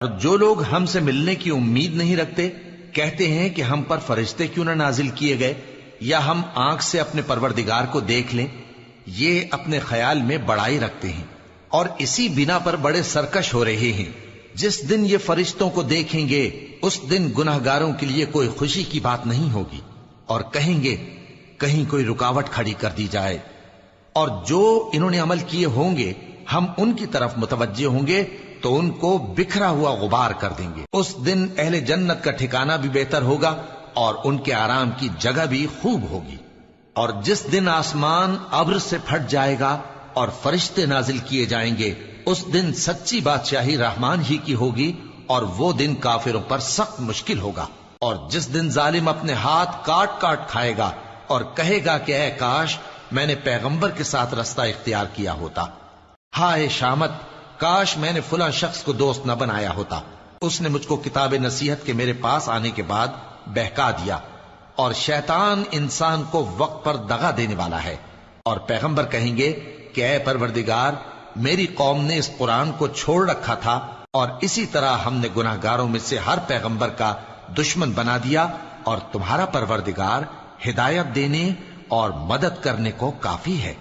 اور جو لوگ ہم سے ملنے کی امید نہیں رکھتے کہتے ہیں کہ ہم پر فرشتے کیوں نہ نازل کیے گئے یا ہم آنکھ سے اپنے پروردگار کو دیکھ لیں. یہ اپنے خیال میں بڑائی رکھتے ہیں اور اسی بنا پر بڑے سرکش ہو رہے ہیں. جس دن یہ فرشتوں کو دیکھیں گے اس دن گناہگاروں کے لیے کوئی خوشی کی بات نہیں ہوگی اور کہیں گے کہیں کوئی رکاوٹ کھڑی کر دی جائے. اور جو انہوں نے عمل کیے ہوں گے ہم ان کی طرف متوجہ ہوں گے تو ان کو بکھرا ہوا غبار کر دیں گے. اس دن اہل جنت کا ٹھکانہ بھی بہتر ہوگا اور ان کے آرام کی جگہ بھی خوب ہوگی. اور جس دن آسمان ابر سے پھٹ جائے گا اور فرشتے نازل کیے جائیں گے اس دن سچی بادشاہی رحمان ہی کی ہوگی اور وہ دن کافروں پر سخت مشکل ہوگا. اور جس دن ظالم اپنے ہاتھ کاٹ کاٹ کھائے گا اور کہے گا کہ اے کاش میں نے پیغمبر کے ساتھ رستہ اختیار کیا ہوتا. ہائے شامت، کاش میں نے فلاں شخص کو دوست نہ بنایا ہوتا. اس نے مجھ کو کتاب نصیحت کے میرے پاس آنے کے بعد بہکا دیا. اور شیطان انسان کو وقت پر دغا دینے والا ہے. اور پیغمبر کہیں گے کہ اے پروردگار میری قوم نے اس قرآن کو چھوڑ رکھا تھا اور اسی طرح ہم نے گناہگاروں میں سے ہر پیغمبر کا دشمن بنا دیا اور تمہارا پروردگار ہدایت دینے اور مدد کرنے کو کافی ہے.